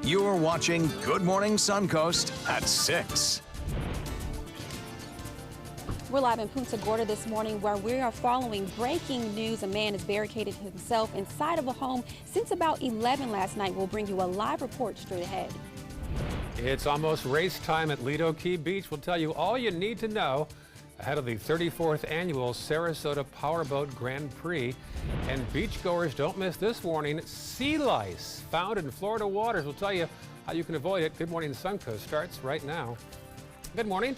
You're watching Good Morning Suncoast at 6. We're live in Punta Gorda this morning where we are following breaking news. A man has barricaded himself inside of a home since about 11 last night. We'll bring you a live report straight ahead. It's almost race time at Lido Key Beach. We'll tell you all you need to know ahead of the 34th annual Sarasota Powerboat Grand Prix. And beachgoers, don't miss this warning. Sea lice found in Florida waters. We'll tell you how you can avoid it. Good Morning Suncoast starts right now. Good morning.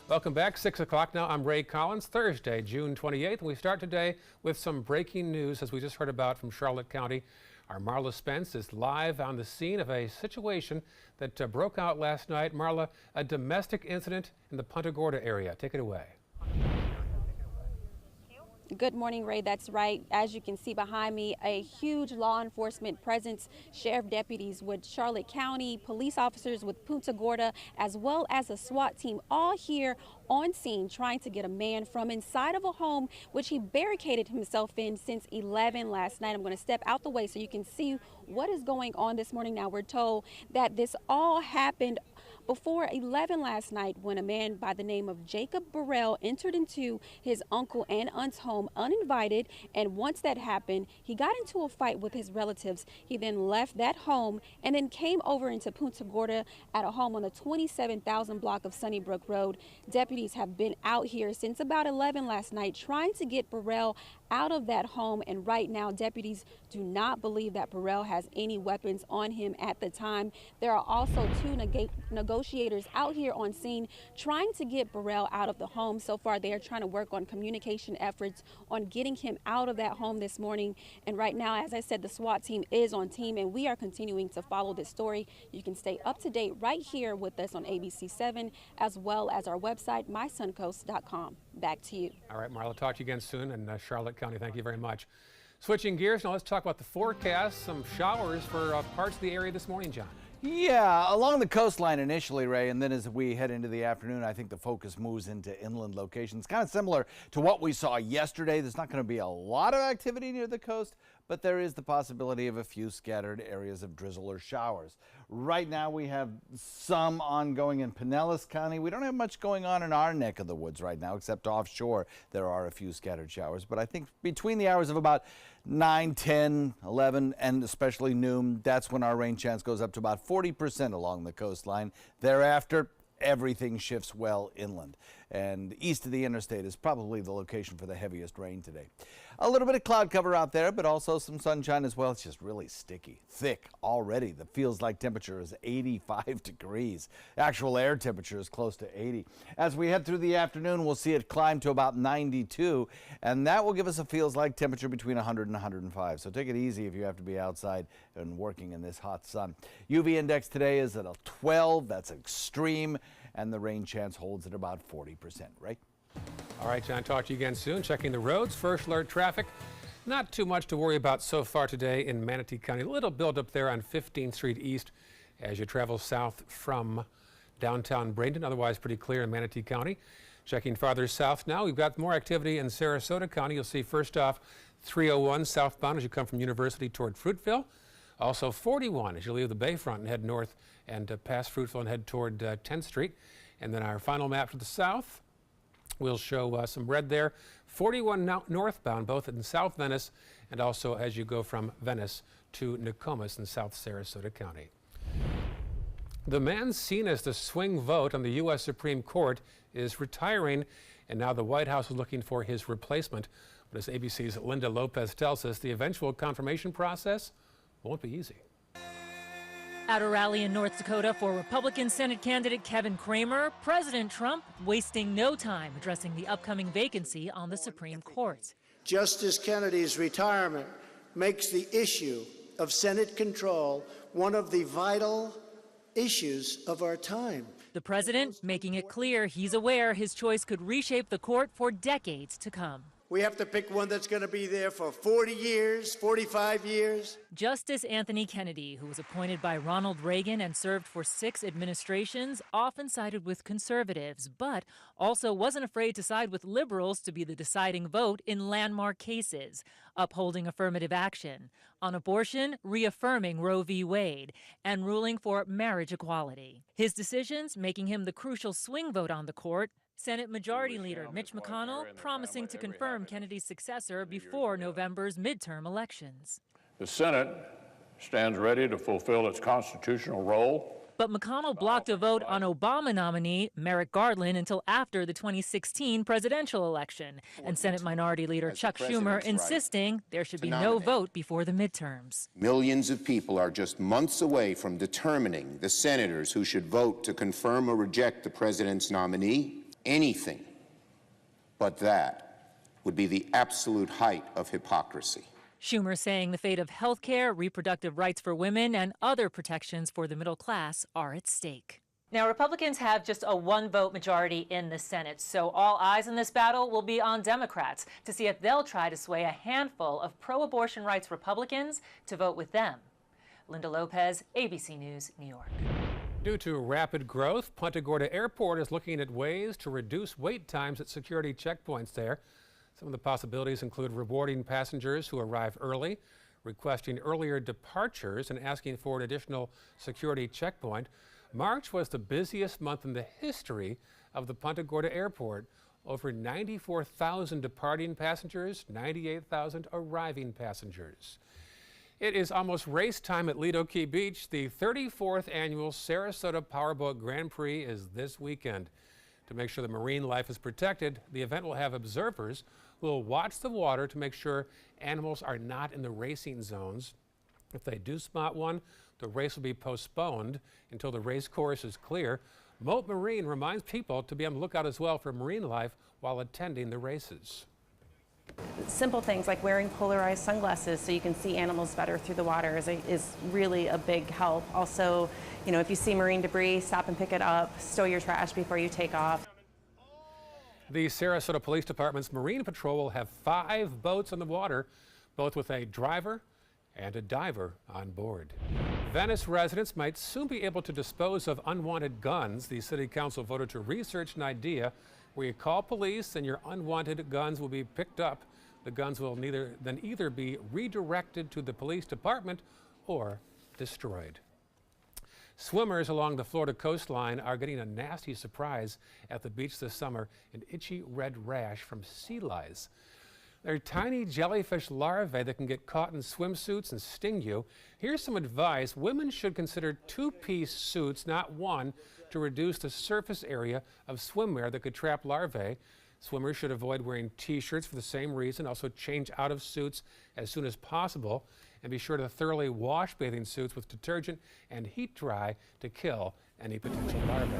Welcome back. 6 o'clock now. I'm Ray Collins. Thursday, June 28th. And we start today with some breaking news, as we just heard about from Charlotte County. Our Marla Spence is live on the scene of a situation that broke out last night. Marla, a domestic incident in the Punta Gorda area. Take it away. Good morning, Ray. That's right. As you can see behind me, a huge law enforcement presence, sheriff deputies with Charlotte County, police officers with Punta Gorda, as well as a SWAT team, all here on scene trying to get a man from inside of a home which he barricaded himself in since 11 last night. I'm going to step out the way so you can see what is going on this morning. Now, we're told that this all happened before 11 last night when a man by the name of Jacob Burrell entered into his uncle and aunt's home uninvited, and once that happened, he got into a fight with his relatives. He then left that home and then came over into Punta Gorda at a home on the 27,000 block of Sunnybrook Road. Deputies have been out here since about 11 last night trying to get Burrell out of that home, and right now deputies do not believe that Burrell has any weapons on him at the time. There are also two negotiators out here on scene trying to get Burrell out of the home. So far they are trying to work on communication efforts on getting him out of that home this morning. And right now, as I said, the SWAT team is on team and we are continuing to follow this story. You can stay up to date right here with us on ABC7 as well as our website mysuncoast.com. Back to you. All right, Marla, talk to you again soon. And Charlotte County, thank you very much. Switching gears, now let's talk about the forecast. Some showers for parts of the area this morning, John. Yeah, along the coastline initially, Ray, and then as we head into the afternoon, I think the focus moves into inland locations. Kind of similar to what we saw yesterday. There's not going to be a lot of activity near the coast, but there is the possibility of a few scattered areas of drizzle or showers. Right now we have some ongoing in Pinellas County. We don't have much going on in our neck of the woods right now, except offshore there are a few scattered showers. But I think between the hours of about 9, 10, 11, and especially noon, that's when our rain chance goes up to about 40% along the coastline. Thereafter, everything shifts well inland. And east of the interstate is probably the location for the heaviest rain today. A little bit of cloud cover out there, but also some sunshine as well. It's just really sticky, thick already. The feels like temperature is 85 degrees. Actual air temperature is close to 80. As we head through the afternoon, we'll see it climb to about 92, and that will give us a feels like temperature between 100 and 105. So take it easy if you have to be outside and working in this hot sun. UV index today is at a 12. That's extreme, and the rain chance holds at about 40%, right? All right, John, talk to you again soon. Checking the roads, first alert traffic. Not too much to worry about so far today in Manatee County. A little buildup there on 15th Street East as you travel south from downtown Bradenton. Otherwise pretty clear in Manatee County. Checking farther south now, we've got more activity in Sarasota County. You'll see first off 301 southbound as you come from University toward Fruitville. Also 41 as you leave the Bayfront and head north and past Fruitville and head toward 10th Street. And then our final map to the south will show some red there. 41 northbound, both in South Venice and also as you go from Venice to Nokomis in South Sarasota County. The man seen as the swing vote on the U.S. Supreme Court is retiring, and now the White House is looking for his replacement. But as ABC's Linda Lopez tells us, the eventual confirmation process won't be easy. At a rally in North Dakota for Republican Senate candidate Kevin Cramer, President Trump wasting no time addressing the upcoming vacancy on the Supreme Court. Justice Kennedy's retirement makes the issue of Senate control one of the vital issues of our time. The president making it clear he's aware his choice could reshape the court for decades to come. We have to pick one that's going to be there for 40 years, 45 years. Justice Anthony Kennedy, who was appointed by Ronald Reagan and served for 6 administrations, often sided with conservatives, but also wasn't afraid to side with liberals to be the deciding vote in landmark cases, upholding affirmative action, on abortion, reaffirming Roe v. Wade, and ruling for marriage equality. His decisions making him the crucial swing vote on the court. Senate Majority Leader Mitch McConnell promising to confirm Kennedy's successor before November's midterm elections. The Senate stands ready to fulfill its constitutional role. But McConnell blocked a vote on Obama nominee Merrick Garland until after the 2016 presidential election, and Senate Minority Leader Chuck Schumer insisting there should be no vote before the midterms. Millions of people are just months away from determining the senators who should vote to confirm or reject the president's nominee. Anything but that would be the absolute height of hypocrisy. Schumer saying the fate of health care, reproductive rights for women, and other protections for the middle class are at stake. Now, Republicans have just a one-vote majority in the Senate, so all eyes in this battle will be on Democrats to see if they'll try to sway a handful of pro-abortion rights Republicans to vote with them. Linda Lopez, ABC News, New York. Due to rapid growth, Punta Gorda Airport is looking at ways to reduce wait times at security checkpoints there. Some of the possibilities include rewarding passengers who arrive early, requesting earlier departures, and asking for an additional security checkpoint. March was the busiest month in the history of the Punta Gorda Airport. Over 94,000 departing passengers, 98,000 arriving passengers. It is almost race time at Lido Key Beach. The 34th annual Sarasota Powerboat Grand Prix is this weekend. To make sure the marine life is protected, the event will have observers who will watch the water to make sure animals are not in the racing zones. If they do spot one, the race will be postponed until the race course is clear. Moat Marine reminds people to be on the lookout as well for marine life while attending the races. Simple things like wearing polarized sunglasses so you can see animals better through the water is really a big help. Also, if you see marine debris, stop and pick it up, stow your trash before you take off. The Sarasota Police Department's Marine Patrol will have 5 boats on the water, both with a driver and a diver on board. Venice residents might soon be able to dispose of unwanted guns. The City Council voted to research an idea where you call police and your unwanted guns will be picked up. The guns will either be redirected to the police department or destroyed. Swimmers along the Florida coastline are getting a nasty surprise at the beach this summer, an itchy red rash from sea lice. They're tiny jellyfish larvae that can get caught in swimsuits and sting you. Here's some advice. Women should consider 2-piece suits, not one, to reduce the surface area of swimwear that could trap larvae. Swimmers should avoid wearing T-shirts for the same reason. Also change out of suits as soon as possible. And be sure to thoroughly wash bathing suits with detergent and heat dry to kill any potential larvae.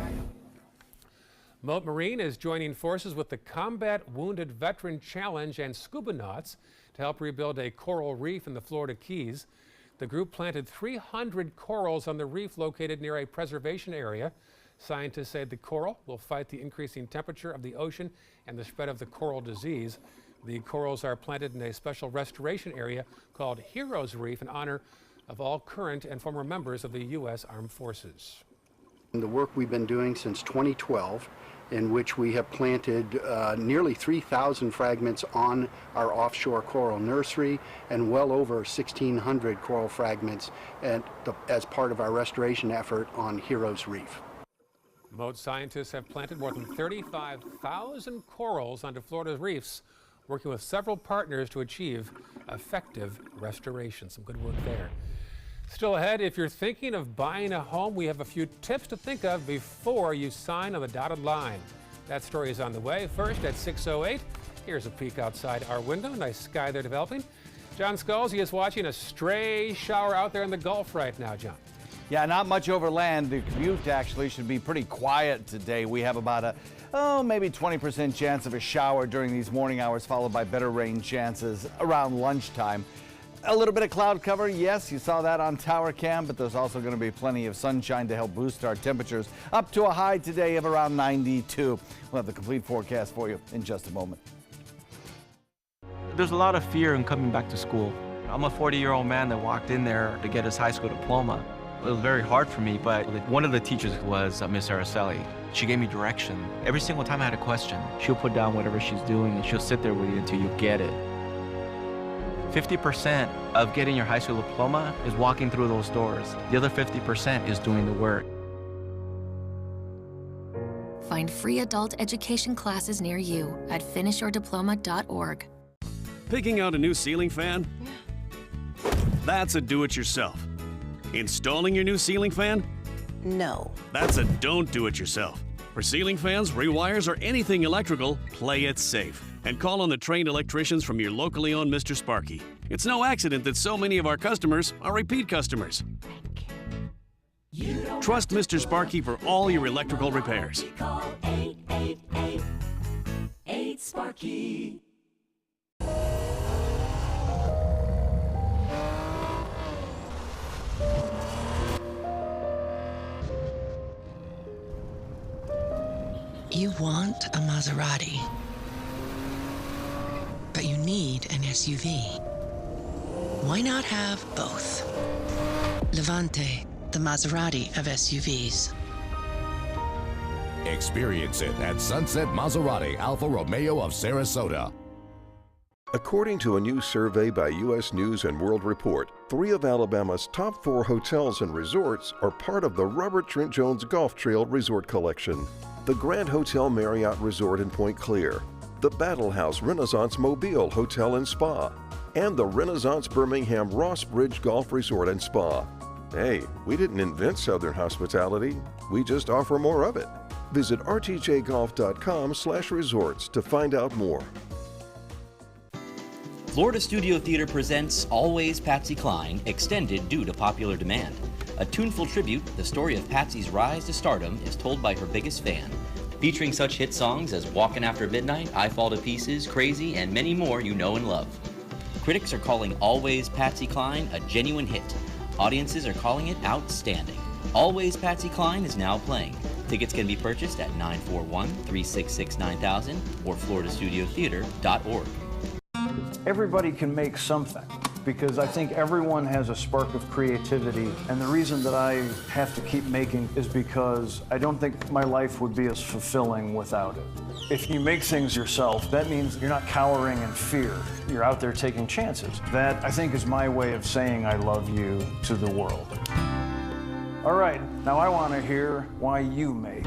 Moat Marine is joining forces with the Combat Wounded Veteran Challenge and Scuba Nauts to help rebuild a coral reef in the Florida Keys. The group planted 300 corals on the reef located near a preservation area. Scientists say the coral will fight the increasing temperature of the ocean and the spread of the coral disease. The corals are planted in a special restoration area called Heroes Reef in honor of all current and former members of the U.S. Armed Forces. The work we've been doing since 2012, in which we have planted nearly 3,000 fragments on our offshore coral nursery and well over 1,600 coral fragments as part of our restoration effort on Heroes Reef. Moat scientists have planted more than 35,000 corals onto Florida's reefs, working with several partners to achieve effective restoration. Some good work there. Still ahead, if you're thinking of buying a home, we have a few tips to think of before you sign on the dotted line. That story is on the way. First at 6:08, here's a peek outside our window. Nice sky there developing. John Scalzi is watching a stray shower out there in the Gulf right now, John. Yeah, not much over land. The commute actually should be pretty quiet today. We have about maybe 20% chance of a shower during these morning hours, followed by better rain chances around lunchtime. A little bit of cloud cover, yes, you saw that on tower cam, but there's also going to be plenty of sunshine to help boost our temperatures up to a high today of around 92. We'll have the complete forecast for you in just a moment. There's a lot of fear in coming back to school. I'm a 40-year-old man that walked in there to get his high school diploma. It was very hard for me, but one of the teachers was Miss Araceli. She gave me direction. Every single time I had a question, she'll put down whatever she's doing and she'll sit there with you until you get it. 50% of getting your high school diploma is walking through those doors. The other 50% is doing the work. Find free adult education classes near you at finishyourdiploma.org. Picking out a new ceiling fan? That's a do-it-yourself. Installing your new ceiling fan? No. That's a don't do it yourself. For ceiling fans, rewires, or anything electrical, play it safe. And call on the trained electricians from your locally owned Mr. Sparky. It's no accident that so many of our customers are repeat customers. Trust Mr. Sparky for all your electrical repairs. Call 888-8-SPARKY. You want a Maserati, but you need an SUV. Why not have both? Levante, the Maserati of SUVs. Experience it at Sunset Maserati Alfa Romeo of Sarasota. According to a new survey by U.S. News and World Report, 3 of Alabama's top 4 hotels and resorts are part of the Robert Trent Jones Golf Trail Resort Collection. The Grand Hotel Marriott Resort in Point Clear, the Battle House Renaissance Mobile Hotel and Spa, and the Renaissance Birmingham Ross Bridge Golf Resort and Spa. Hey, we didn't invent Southern hospitality, we just offer more of it. Visit rtjgolf.com/resorts to find out more. Florida Studio Theater presents Always Patsy Cline, extended due to popular demand. A tuneful tribute, the story of Patsy's rise to stardom is told by her biggest fan. Featuring such hit songs as Walkin' After Midnight, I Fall to Pieces, Crazy, and many more you know and love. Critics are calling Always Patsy Cline a genuine hit. Audiences are calling it outstanding. Always Patsy Cline is now playing. Tickets can be purchased at 941-366-9000 or floridastudiotheater.org. Everybody can make something, because I think everyone has a spark of creativity, and the reason that I have to keep making is because I don't think my life would be as fulfilling without it. If you make things yourself, that means you're not cowering in fear. You're out there taking chances. That, I think, is my way of saying I love you to the world. All right, now I want to hear why you make.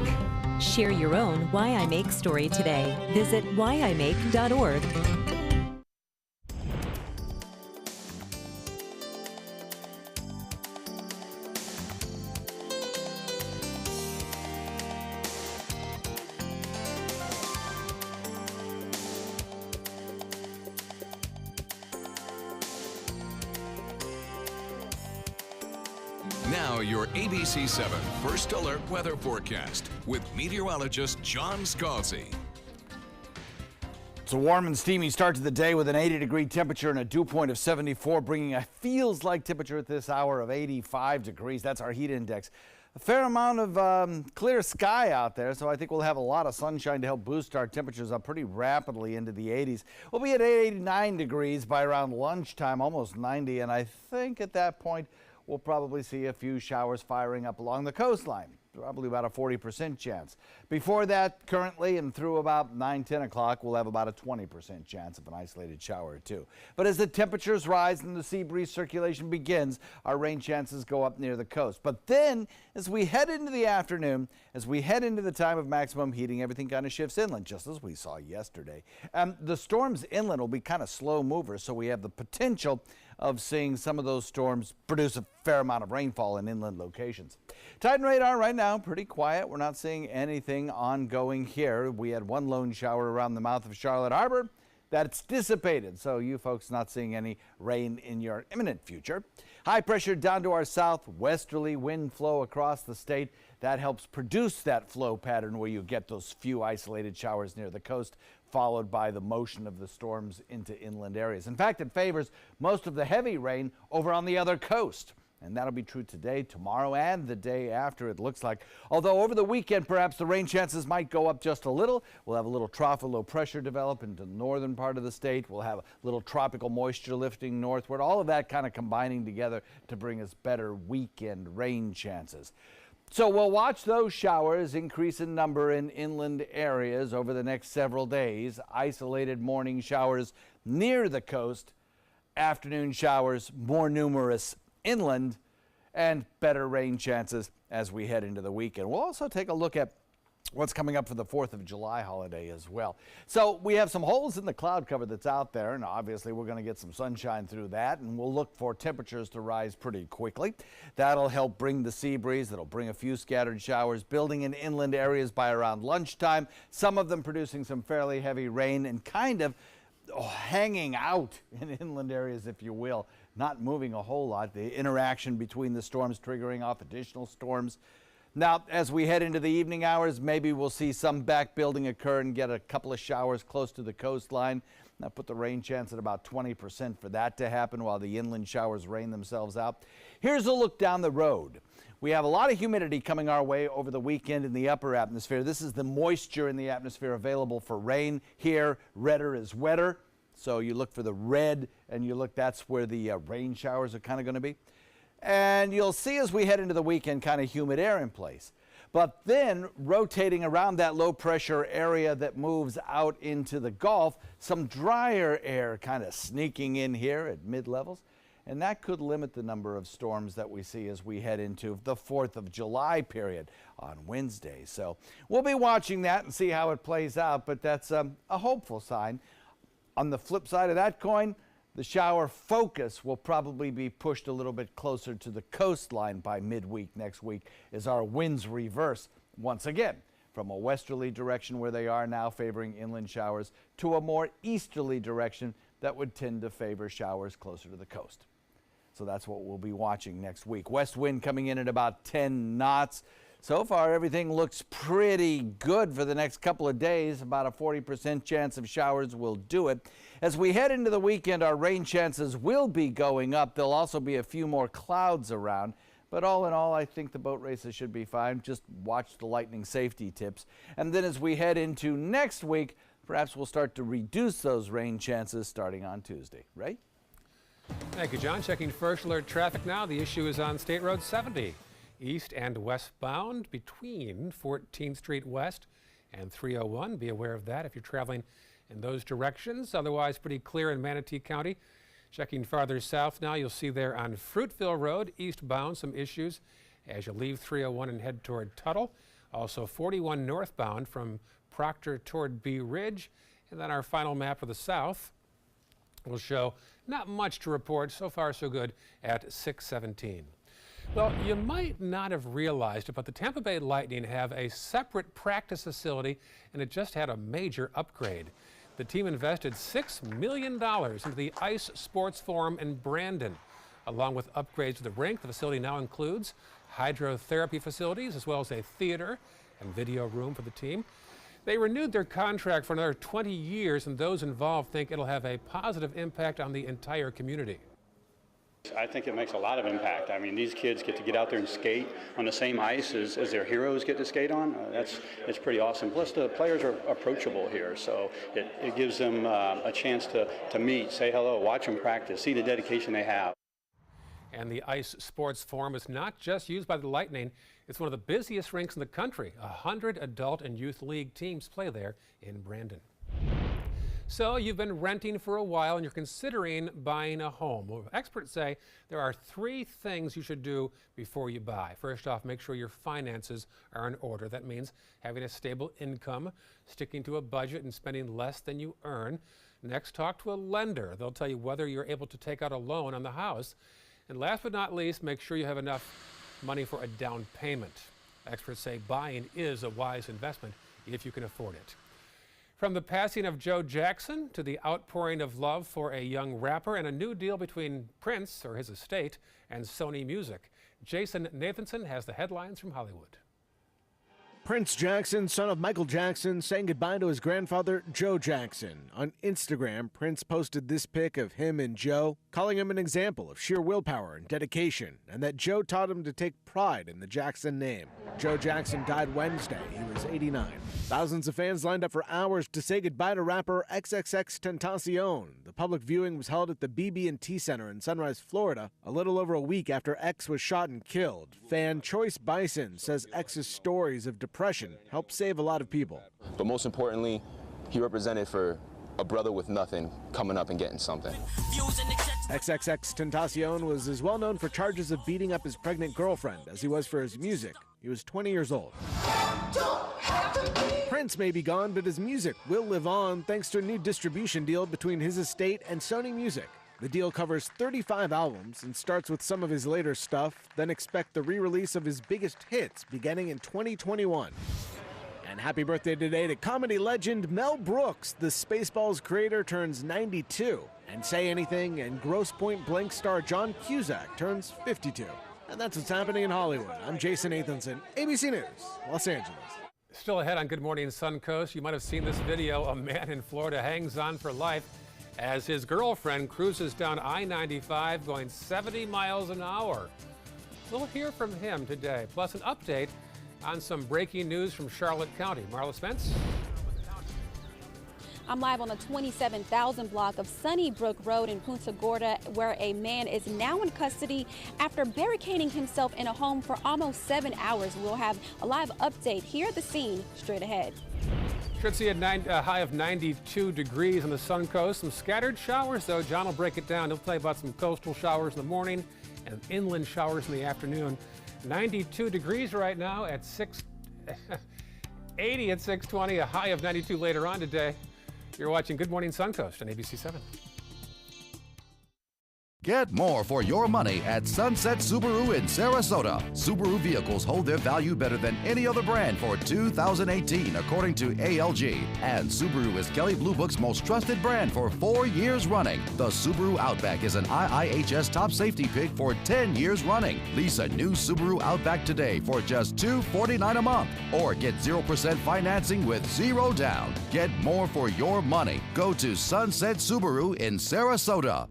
Share your own Why I Make story today. Visit whyimake.org. Now your ABC 7 First Alert weather forecast with meteorologist John Scalzi. It's a warm and steamy start to the day with an 80-degree temperature and a dew point of 74, bringing a feels-like temperature at this hour of 85 degrees. That's our heat index. A fair amount of clear sky out there, so I think we'll have a lot of sunshine to help boost our temperatures up pretty rapidly into the 80s. We'll be at 89 degrees by around lunchtime, almost 90, and I think at that point we'll probably see a few showers firing up along the coastline, probably about a 40% chance. Before that, currently and through about 9, 10 o'clock, we'll have about a 20% chance of an isolated shower or two. But as the temperatures rise and the sea breeze circulation begins, our rain chances go up near the coast. But then, as we head into the afternoon, as we head into the time of maximum heating, everything kind of shifts inland, just as we saw yesterday. The storms inland will be kind of slow movers, so we have the potential of seeing some of those storms produce a fair amount of rainfall in inland locations. Tide and radar right now, pretty quiet. We're not seeing anything ongoing here. We had one lone shower around the mouth of Charlotte Harbor. That's dissipated, so you folks not seeing any rain in your imminent future. High pressure down to our south, westerly wind flow across the state. That helps produce that flow pattern where you get those few isolated showers near the coast, followed by the motion of the storms into inland areas. In fact, it favors most of the heavy rain over on the other coast. And that'll be true today, tomorrow, and the day after, it looks like. Although over the weekend, perhaps the rain chances might go up just a little. We'll have a little trough of low pressure develop into the northern part of the state. We'll have a little tropical moisture lifting northward. All of that kind of combining together to bring us better weekend rain chances. So we'll watch those showers increase in number in inland areas over the next several days. Isolated morning showers near the coast. Afternoon showers more numerous inland, and better rain chances as we head into the weekend. We'll also take a look at what's coming up for the 4th of July holiday as well. So we have some holes in the cloud cover that's out there, and obviously we're going to get some sunshine through that, and we'll look for temperatures to rise pretty quickly. That'll help bring the sea breeze. That'll bring a few scattered showers building in inland areas by around lunchtime, some of them producing some fairly heavy rain and kind of hanging out in inland areas, if you will, not moving a whole lot. The interaction between the storms triggering off additional storms. Now, as we head into the evening hours, maybe we'll see some back building occur and get a couple of showers close to the coastline. That put the rain chance at about 20% for that to happen while the inland showers rain themselves out. Here's a look down the road. We have a lot of humidity coming our way over the weekend in the upper atmosphere. This is the moisture in the atmosphere available for rain. Here, redder is wetter. So you look for the red and you look, that's where the rain showers are kind of going to be. And you'll see as we head into the weekend kind of humid air in place. But then rotating around that low pressure area that moves out into the Gulf, some drier air kind of sneaking in here at mid-levels. And that could limit the number of storms that we see as we head into the 4th of July period on Wednesday. So we'll be watching that and see how it plays out, but that's a hopeful sign. On the flip side of that coin, the shower focus will probably be pushed a little bit closer to the coastline by midweek next week as our winds reverse once again from a westerly direction where they are now favoring inland showers to a more easterly direction that would tend to favor showers closer to the coast. So that's what we'll be watching next week. West wind coming in at about 10 knots. So far, everything looks pretty good for the next couple of days. About a 40% chance of showers will do it. As we head into the weekend, our rain chances will be going up. There'll also be a few more clouds around. But all in all, I think the boat races should be fine. Just watch the lightning safety tips. And then as we head into next week, perhaps we'll start to reduce those rain chances starting on Tuesday. Right? Thank you, John. Checking first alert traffic now. The issue is on State Road 70. East and westbound between 14th Street West and 301. Be aware of that if you're traveling in those directions. Otherwise, pretty clear in Manatee County. Checking farther south now, you'll see there on Fruitville Road, eastbound, some issues as you leave 301 and head toward Tuttle. Also 41 northbound from Proctor toward Bee Ridge. And then our final map of the south will show not much to report. So far, so good at 617. Well, you might not have realized it, but the Tampa Bay Lightning have a separate practice facility, and it just had a major upgrade. The team invested $6 million into the Ice Sports Forum in Brandon. Along with upgrades to the rink, the facility now includes hydrotherapy facilities, as well as a theater and video room for the team. They renewed their contract for another 20 years, and those involved think it'll have a positive impact on the entire community. I think it makes a lot of impact. I mean, these kids get to get out there and skate on the same ice as their heroes get to skate on. It's pretty awesome. Plus, the players are approachable here, so it gives them a chance to meet, say hello, watch them practice, see the dedication they have. And the Ice Sports Forum is not just used by the Lightning. It's one of the busiest rinks in the country. 100 adult and youth league teams play there in Brandon. So you've been renting for a while and you're considering buying a home. Well, experts say there are 3 things you should do before you buy. First off, make sure your finances are in order. That means having a stable income, sticking to a budget and spending less than you earn. Next, talk to a lender. They'll tell you whether you're able to take out a loan on the house. And last but not least, make sure you have enough money for a down payment. Experts say buying is a wise investment if you can afford it. From the passing of Joe Jackson to the outpouring of love for a young rapper and a new deal between Prince, or his estate, and Sony Music, Jason Nathanson has the headlines from Hollywood. Prince Jackson, son of Michael Jackson, saying goodbye to his grandfather, Joe Jackson. On Instagram, Prince posted this pic of him and Joe, calling him an example of sheer willpower and dedication, and that Joe taught him to take pride in the Jackson name. Joe Jackson died Wednesday. He was 89. Thousands of fans lined up for hours to say goodbye to rapper XXXTentacion. The public viewing was held at the BB&T Center in Sunrise, Florida, a little over a week after X was shot and killed. Fan Choice Bison says X's stories of depression helped save a lot of people. But most importantly, he represented for a brother with nothing coming up and getting something. XXXTentacion was as well known for charges of beating up his pregnant girlfriend as he was for his music. He was 20 years old. Prince may be gone, but his music will live on thanks to a new distribution deal between his estate and Sony Music. The deal covers 35 albums and starts with some of his later stuff, then expect the re-release of his biggest hits beginning in 2021. And happy birthday today to comedy legend Mel Brooks. The Spaceballs creator turns 92. And Say Anything and Grosse Pointe Blank star John Cusack turns 52. And that's what's happening in Hollywood. I'm Jason Nathanson, ABC News, Los Angeles. Still ahead on Good Morning Suncoast, you might have seen this video. A man in Florida hangs on for life as his girlfriend cruises down I-95 going 70 miles an hour. We'll hear from him today, plus an update on some breaking news from Charlotte County. Marla Spence? I'm live on the 27,000 block of Sunnybrook Road in Punta Gorda, where a man is now in custody after barricading himself in a home for almost 7 hours. We'll have a live update here at the scene straight ahead. Should see a high of 92 degrees on the Suncoast. Some scattered showers, though. John will break it down. He'll tell you about some coastal showers in the morning and inland showers in the afternoon. 92 degrees right now at 80 at 6:20, a high of 92 later on today. You're watching Good Morning Suncoast on ABC 7. Get more for your money at Sunset Subaru in Sarasota. Subaru vehicles hold their value better than any other brand for 2018, according to ALG. And Subaru is Kelley Blue Book's most trusted brand for 4 years running. The Subaru Outback is an IIHS top safety pick for 10 years running. Lease a new Subaru Outback today for just $249 a month. Or get 0% financing with zero down. Get more for your money. Go to Sunset Subaru in Sarasota.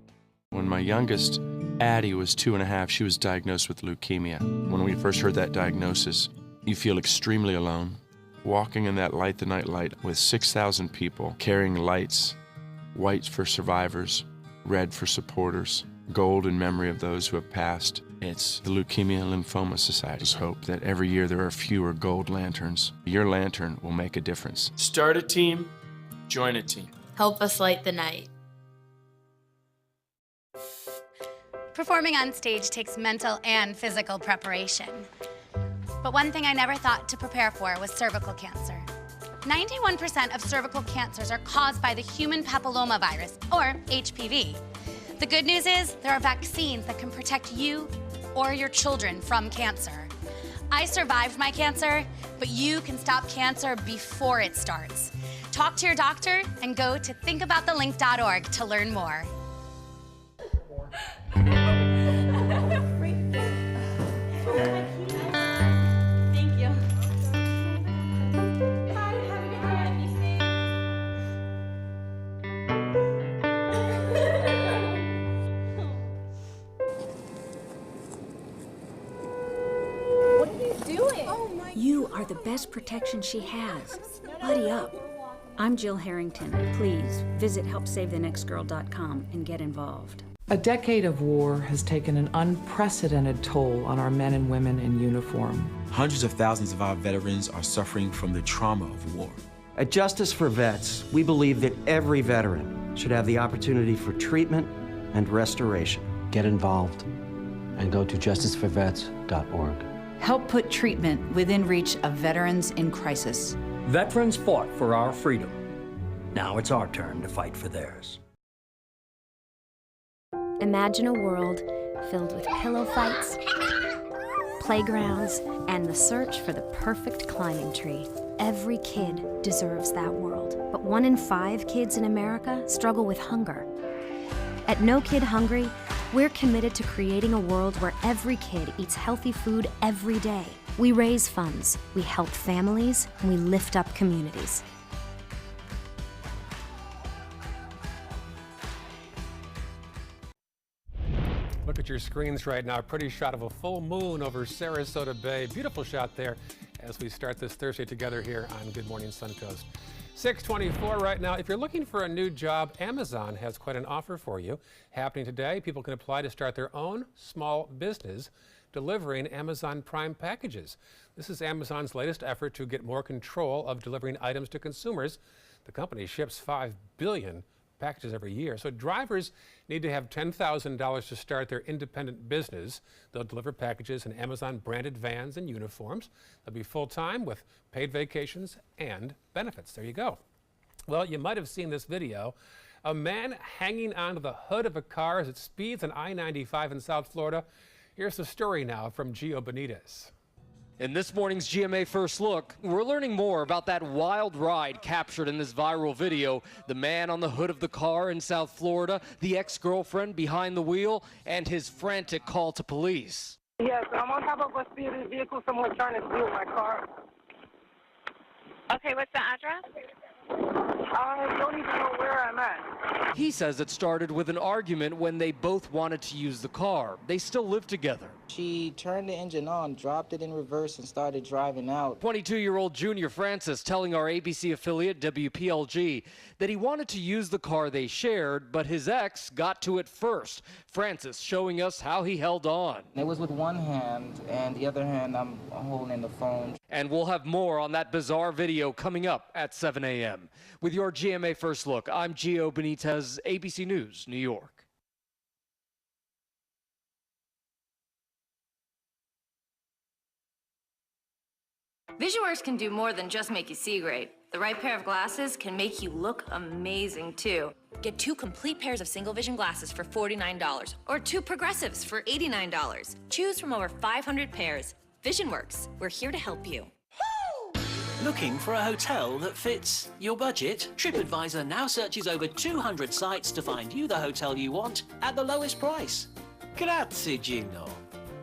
When my youngest, Addie, was 2.5, she was diagnosed with leukemia. When we first heard that diagnosis, you feel extremely alone. Walking in that Light the Night light with 6,000 people carrying lights, white for survivors, red for supporters, gold in memory of those who have passed. It's the Leukemia and Lymphoma Society's hope that every year there are fewer gold lanterns. Your lantern will make a difference. Start a team, join a team. Help us light the night. Performing on stage takes mental and physical preparation. But one thing I never thought to prepare for was cervical cancer. 91% of cervical cancers are caused by the human papillomavirus, or HPV. The good news is there are vaccines that can protect you or your children from cancer. I survived my cancer, but you can stop cancer before it starts. Talk to your doctor and go to thinkaboutthelink.org to learn more. Thank you. What are you doing? You are the best protection she has. Buddy up. I'm Jill Harrington. Please visit helpsavethenextgirl.com and get involved. A decade of war has taken an unprecedented toll on our men and women in uniform. Hundreds of thousands of our veterans are suffering from the trauma of war. At Justice for Vets, we believe that every veteran should have the opportunity for treatment and restoration. Get involved and go to justiceforvets.org. Help put treatment within reach of veterans in crisis. Veterans fought for our freedom. Now it's our turn to fight for theirs. Imagine a world filled with pillow fights, playgrounds, and the search for the perfect climbing tree. Every kid deserves that world, but 1 in 5 kids in America struggle with hunger. At No Kid Hungry, We're committed to creating a world where every kid eats healthy food every day. We raise funds, we help families, and we lift up communities. Look at your screens right now. Pretty shot of a full moon over Sarasota Bay. Beautiful shot there as we start this Thursday together here on Good Morning Suncoast. 6:24 right now. If you're looking for a new job, Amazon has quite an offer for you. Happening today, people can apply to start their own small business delivering Amazon Prime packages. This is Amazon's latest effort to get more control of delivering items to consumers. The company ships 5 billion packages every year. So drivers need to have $10,000 to start their independent business. They'll deliver packages in Amazon branded vans and uniforms. They'll be full-time with paid vacations and benefits. There you go. Well, you might have seen this video. A man hanging onto the hood of a car as it speeds on I-95 in South Florida. Here's the story now from Gio Benitez. In this morning's GMA First Look, we're learning more about that wild ride captured in this viral video. The man on the hood of the car in South Florida, the ex-girlfriend behind the wheel, and his frantic call to police. Yes, I'm on top of a speeding vehicle. Someone trying to steal my car. Okay, what's the address? I don't even know where I'm at. He says it started with an argument when they both wanted to use the car. They still live together. She turned the engine on, dropped it in reverse, and started driving out. 22-year-old Junior Francis telling our ABC affiliate WPLG that he wanted to use the car they shared, but his ex got to it first. Francis showing us how he held on. It was with one hand, and the other hand I'm holding the phone. And we'll have more on that bizarre video coming up at 7 a.m. With your GMA First Look, I'm Gio Benitez, ABC News, New York. VisionWorks can do more than just make you see great. The right pair of glasses can make you look amazing, too. Get 2 complete pairs of single vision glasses for $49 or 2 progressives for $89. Choose from over 500 pairs. VisionWorks, we're here to help you. Looking for a hotel that fits your budget? TripAdvisor now searches over 200 sites to find you the hotel you want at the lowest price. Grazie, Gino.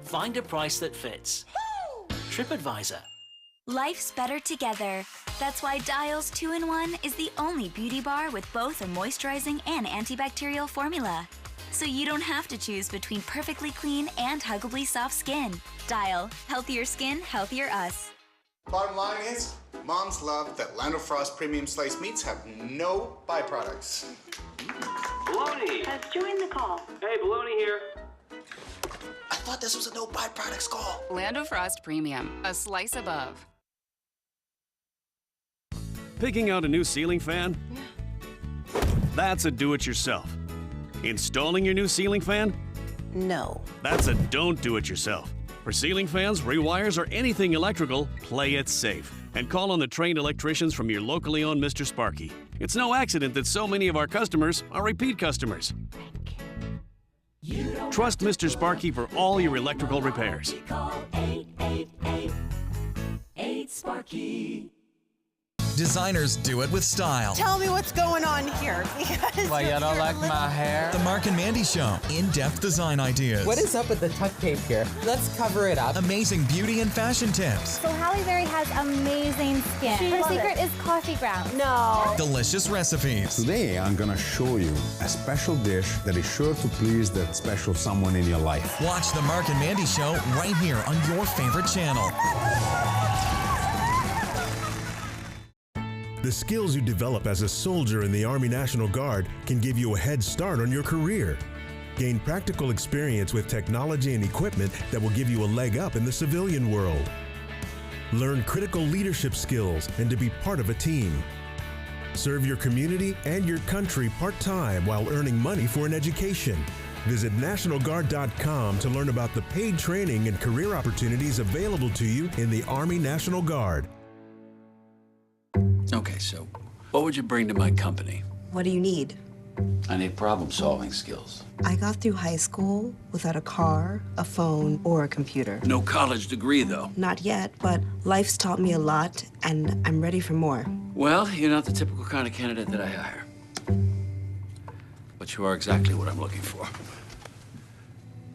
Find a price that fits. TripAdvisor. Life's better together. That's why Dial's 2-in-1 is the only beauty bar with both a moisturizing and antibacterial formula. So you don't have to choose between perfectly clean and huggably soft skin. Dial. Healthier skin, healthier us. Bottom line is, moms love that Land O'Frost premium sliced meats have no byproducts. Baloney! Has joined the call. Hey, Baloney here. I thought this was a no byproducts call. Land O'Frost Premium, a slice above. Picking out a new ceiling fan? That's a do-it-yourself. Installing your new ceiling fan? No. That's a don't do-it-yourself. For ceiling fans, rewires, or anything electrical, play it safe. And call on the trained electricians from your locally owned Mr. Sparky. It's no accident that so many of our customers are repeat customers. Trust Mr. Sparky for all your electrical repairs. Call 888-8-SPARKY. Designers do it with style. Tell me what's going on here. Why, you don't like my hair? The Mark and Mandy Show. In-depth design ideas. What is up with the tuck tape here? Let's cover it up. Amazing beauty and fashion tips. So Halle Berry has amazing skin. Her secret is coffee grounds. No. Delicious recipes. Today, I'm gonna show you a special dish that is sure to please that special someone in your life. Watch the Mark and Mandy Show right here on your favorite channel. The skills you develop as a soldier in the Army National Guard can give you a head start on your career. Gain practical experience with technology and equipment that will give you a leg up in the civilian world. Learn critical leadership skills and to be part of a team. Serve your community and your country part-time while earning money for an education. Visit NationalGuard.com to learn about the paid training and career opportunities available to you in the Army National Guard. Okay, so what would you bring to my company? What do you need? I need problem-solving skills. I got through high school without a car, a phone, or a computer. No college degree, though. Not yet, but life's taught me a lot, and I'm ready for more. Well, you're not the typical kind of candidate that I hire. But you are exactly what I'm looking for.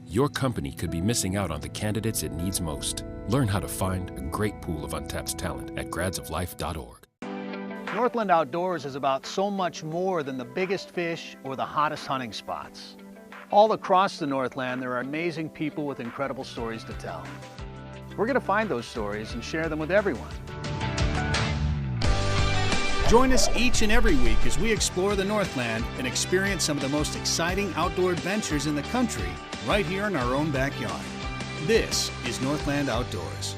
your company could be missing out on the candidates it needs most. Learn how to find a great pool of untapped talent at gradsoflife.org. Northland Outdoors is about so much more than the biggest fish or the hottest hunting spots. All across the Northland, there are amazing people with incredible stories to tell. We're going to find those stories and share them with everyone. Join us each and every week as we explore the Northland and experience some of the most exciting outdoor adventures in the country right here in our own backyard. This is Northland Outdoors.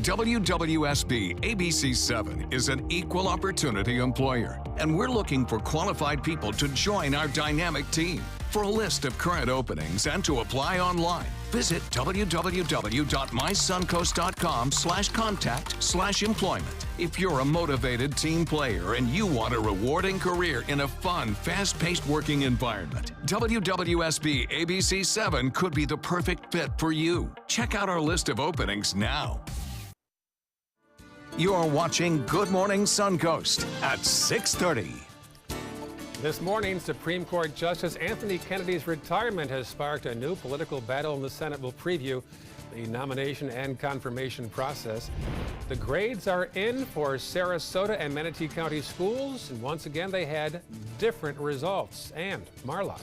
WWSB ABC7 is an equal opportunity employer, and we're looking for qualified people to join our dynamic team. For a list of current openings and to apply online, visit www.mysuncoast.com/contact/employment. If you're a motivated team player and you want a rewarding career in a fun, fast-paced working environment, WWSB ABC7 could be the perfect fit for you. Check out our list of openings now. You're watching Good Morning Suncoast at 6:30. This morning, Supreme Court Justice Anthony Kennedy's retirement has sparked a new political battle in the Senate. We'll preview the nomination and confirmation process. The grades are in for Sarasota and Manatee County schools, and once again they had different results. And Marla.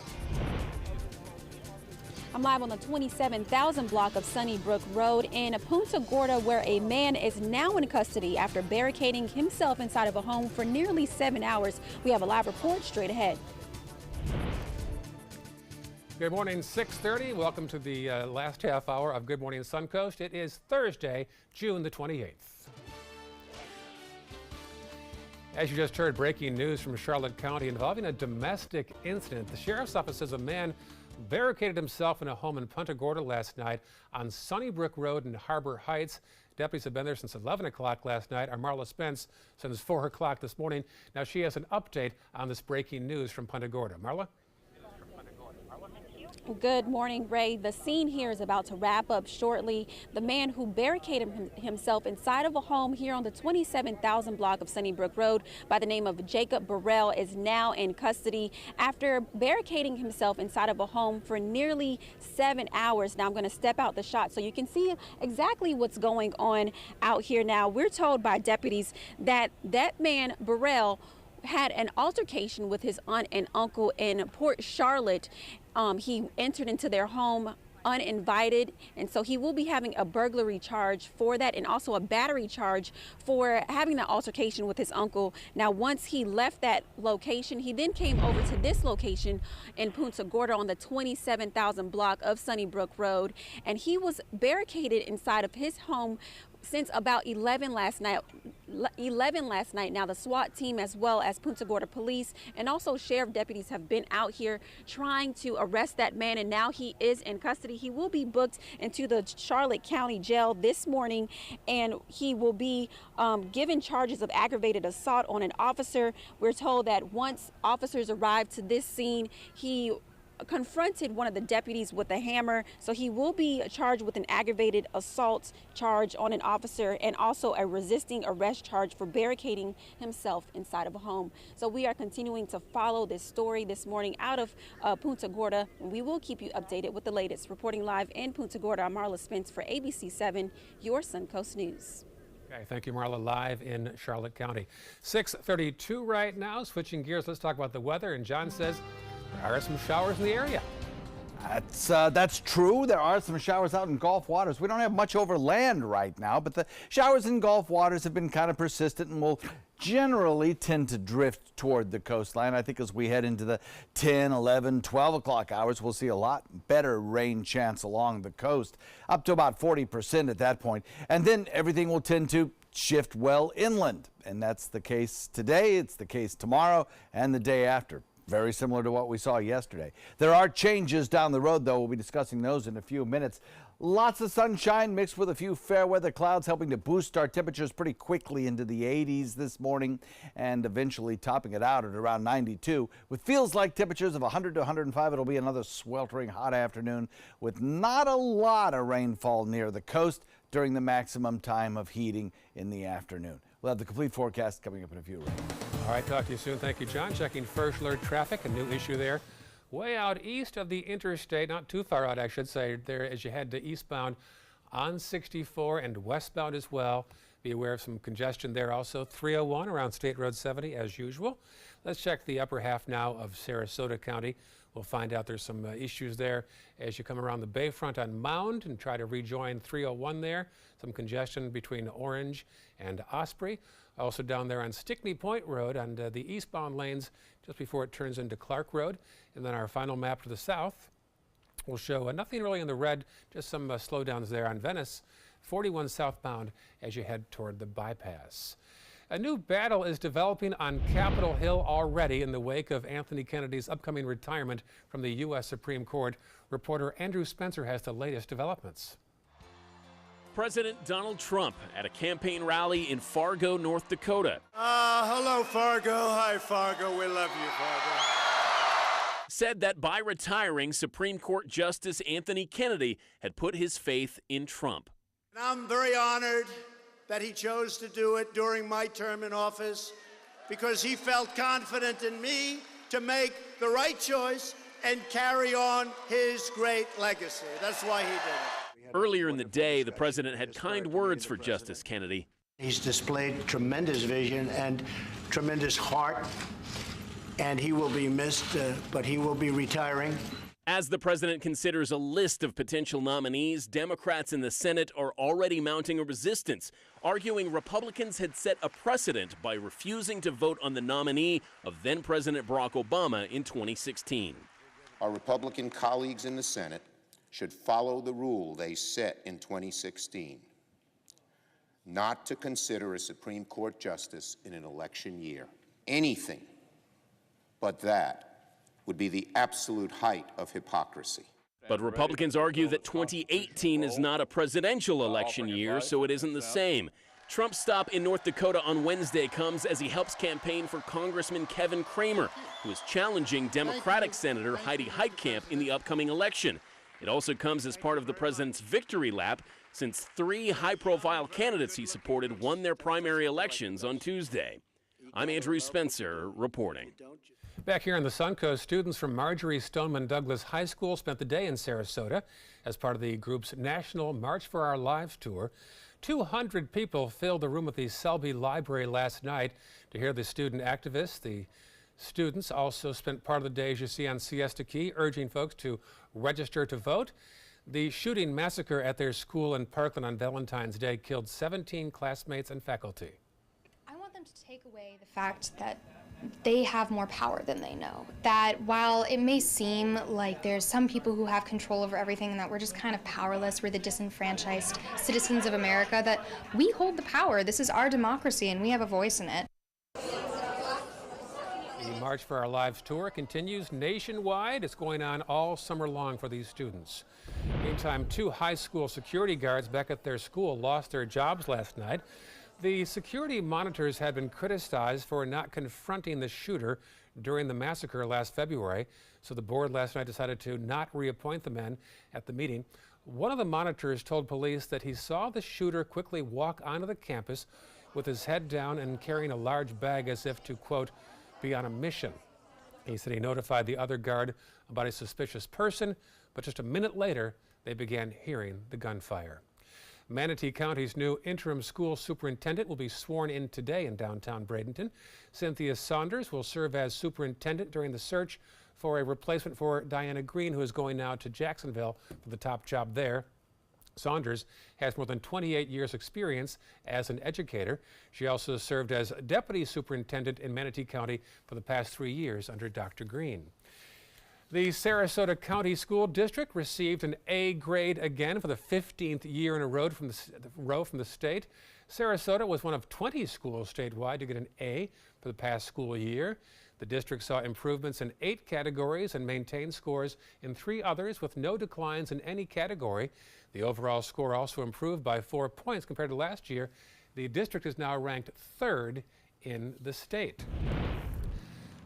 I'm live on the 27,000 block of Sunnybrook Road in Punta Gorda, where a man is now in custody after barricading himself inside of a home for nearly 7 hours. We have a live report straight ahead. Good morning, 6:30. Welcome to the last half hour of Good Morning Suncoast. It is Thursday, June the 28th. As you just heard, breaking news from Charlotte County involving a domestic incident. The sheriff's office says a man barricaded himself in a home in Punta Gorda last night on Sunnybrook Road in Harbor Heights. Deputies have been there since 11 o'clock last night. Our Marla Spence since 4 o'clock this morning. Now she has an update on this breaking news from Punta Gorda. Marla? Good morning, Ray. The scene here is about to wrap up shortly. The man who barricaded himself inside of a home here on the 27,000 block of Sunnybrook Road by the name of Jacob Burrell is now in custody after barricading himself inside of a home for nearly 7 hours. Now I'm going to step out the shot so you can see exactly what's going on out here now. We're told by deputies that that man, Burrell, had an altercation with his aunt and uncle in Port Charlotte. He entered into their home uninvited, and so he will be having a burglary charge for that and also a battery charge for having the altercation with his uncle. Now, once he left that location, he then came over to this location in Punta Gorda on the 27,000 block of Sunnybrook Road, and he was barricaded inside of his home since about 11 last night. Now the SWAT team as well as Punta Gorda police and also sheriff deputies have been out here trying to arrest that man, and now he is in custody. He will be booked into the Charlotte County Jail this morning, and he will be given charges of aggravated assault on an officer. We're told that once officers arrived to this scene, he confronted one of the deputies with a hammer, so he will be charged with an aggravated assault charge on an officer and also a resisting arrest charge for barricading himself inside of a home. So we are continuing to follow this story this morning out of Punta Gorda, and we will keep you updated with the latest. Reporting live in Punta Gorda, I'm Marla Spence for ABC7, your Suncoast News. Okay, thank you, Marla. Live in Charlotte County. 6:32 right now. Switching gears, let's talk about the weather. And John says there are some showers in the area. That's true. There are some showers out in Gulf waters. We don't have much over land right now, but the showers in Gulf waters have been kind of persistent and will generally tend to drift toward the coastline. I think as we head into the 10, 11, 12 o'clock hours, we'll see a lot better rain chance along the coast, up to about 40% at that point. And then everything will tend to shift well inland. And that's the case today. It's the case tomorrow and the day after. Very similar to what we saw yesterday. There are changes down the road, though. We'll be discussing those in a few minutes. Lots of sunshine mixed with a few fair weather clouds, helping to boost our temperatures pretty quickly into the 80s this morning and eventually topping it out at around 92. With feels like temperatures of 100 to 105, it'll be another sweltering hot afternoon with not a lot of rainfall near the coast during the maximum time of heating in the afternoon. We'll have the complete forecast coming up in a few minutes. All right, talk to you soon. Thank you, John. Checking first alert traffic, a new issue there way out east of the interstate, not too far out, I should say, there as you head to eastbound on 64 and westbound as well. Be aware of some congestion there also. 301 around State Road 70 as usual. Let's check the upper half now of Sarasota County. We'll find out there's some issues there as you come around the Bayfront on Mound and try to rejoin 301 there. Some congestion between Orange and Osprey. Also down there on Stickney Point Road on the eastbound lanes just before it turns into Clark Road. And then our final map to the south will show nothing really in the red, just some slowdowns there on Venice, 41 southbound as you head toward the bypass. A new battle is developing on Capitol Hill already in the wake of Anthony Kennedy's upcoming retirement from the U.S. Supreme Court. Reporter Andrew Spencer has the latest developments. President Donald Trump at a campaign rally in Fargo, North Dakota. Hello, Fargo. Hi, Fargo. We love you, Fargo. Said that by retiring, Supreme Court Justice Anthony Kennedy had put his faith in Trump. And I'm very honored that he chose to do it during my term in office because he felt confident in me to make the right choice and carry on his great legacy. That's why he did it. Earlier in the day, the president had kind words for Justice Kennedy. He's displayed tremendous vision and tremendous heart, and he will be missed, but he will be retiring. As the president considers a list of potential nominees, Democrats in the Senate are already mounting a resistance, arguing Republicans had set a precedent by refusing to vote on the nominee of then-President Barack Obama in 2016. Our Republican colleagues in the Senate should follow the rule they set in 2016, not to consider a Supreme Court justice in an election year. Anything but that would be the absolute height of hypocrisy. But Republicans argue that 2018 is not a presidential election year, so it isn't the same. Trump's stop in North Dakota on Wednesday comes as he helps campaign for Congressman Kevin Cramer, who is challenging Democratic Senator Heidi Heitkamp in the upcoming election. It also comes as part of the president's victory lap, since 3 high-profile candidates he supported won their primary elections on Tuesday. I'm Andrew Spencer reporting. Back here on the Suncoast, students from Marjorie Stoneman Douglas High School spent the day in Sarasota as part of the group's National March for Our Lives tour. 200 people filled the room at the Selby Library last night to hear the student activists. The students also spent part of the day, as you see on Siesta Key, urging folks to register to vote. The shooting massacre at their school in Parkland on Valentine's Day killed 17 classmates and faculty. I want them to take away the fact that they have more power than they know. That while it may seem like there's some people who have control over everything and that we're just kind of powerless, we're the disenfranchised citizens of America, that we hold the power. This is our democracy and we have a voice in it. The March for Our Lives tour continues nationwide. It's going on all summer long for these students. Meantime, 2 high school security guards back at their school lost their jobs last night. The security monitors had been criticized for not confronting the shooter during the massacre last February, so the board last night decided to not reappoint the men at the meeting. One of the monitors told police that he saw the shooter quickly walk onto the campus with his head down and carrying a large bag as if to, quote, be on a mission. He said he notified the other guard about a suspicious person, but just a minute later, they began hearing the gunfire. Manatee County's new interim school superintendent will be sworn in today in downtown Bradenton. Cynthia Saunders will serve as superintendent during the search for a replacement for Diana Green, who is going now to Jacksonville for the top job there. Saunders has more than 28 years' experience as an educator. She also served as deputy superintendent in Manatee County for the past 3 years under Dr. Green. The Sarasota County School District received an A grade again for the 15th year in a row from the state. Sarasota was one of 20 schools statewide to get an A for the past school year. The district saw improvements in 8 categories and maintained scores in 3 others with no declines in any category. The overall score also improved by 4 points compared to last year. The district is now ranked 3rd in the state.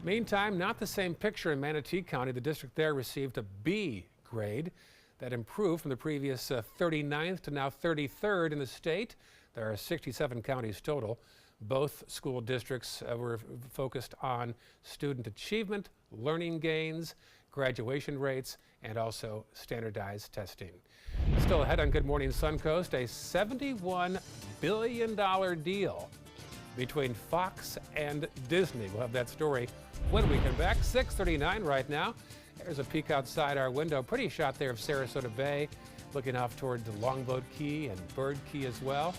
Meantime, not the same picture in Manatee County. The district there received a B grade. That improved from the previous 39th to now 33rd in the state. There are 67 counties total. Both school districts were focused on student achievement, learning gains, graduation rates, and also standardized testing. Still ahead on Good Morning Suncoast, a $71 billion deal between Fox and Disney. We'll have that story when we come back. 6:39 right now. There's a peek outside our window. Pretty shot there of Sarasota Bay, looking off toward the Longboat Key and Bird Key as well.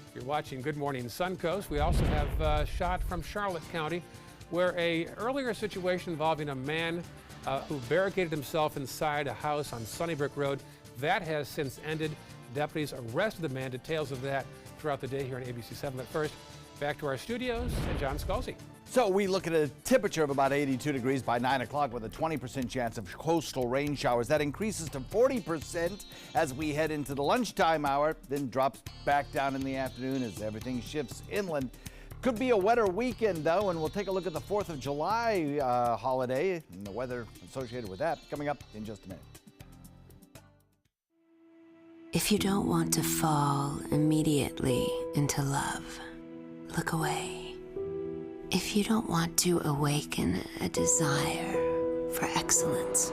If you're watching Good Morning Suncoast, we also have a shot from Charlotte County, where a earlier situation involving a man who barricaded himself inside a house on Sunnybrook Road, that has since ended. Deputies arrested the man. Details of that throughout the day here on ABC 7. But first, back to our studios and John Scalzi. So we look at a temperature of about 82 degrees by 9 o'clock with a 20% chance of coastal rain showers. That increases to 40% as we head into the lunchtime hour, then drops back down in the afternoon as everything shifts inland. Could be a wetter weekend, though, and we'll take a look at the 4th of July holiday and the weather associated with that coming up in just a minute. If you don't want to fall immediately into love, look away. If you don't want to awaken a desire for excellence,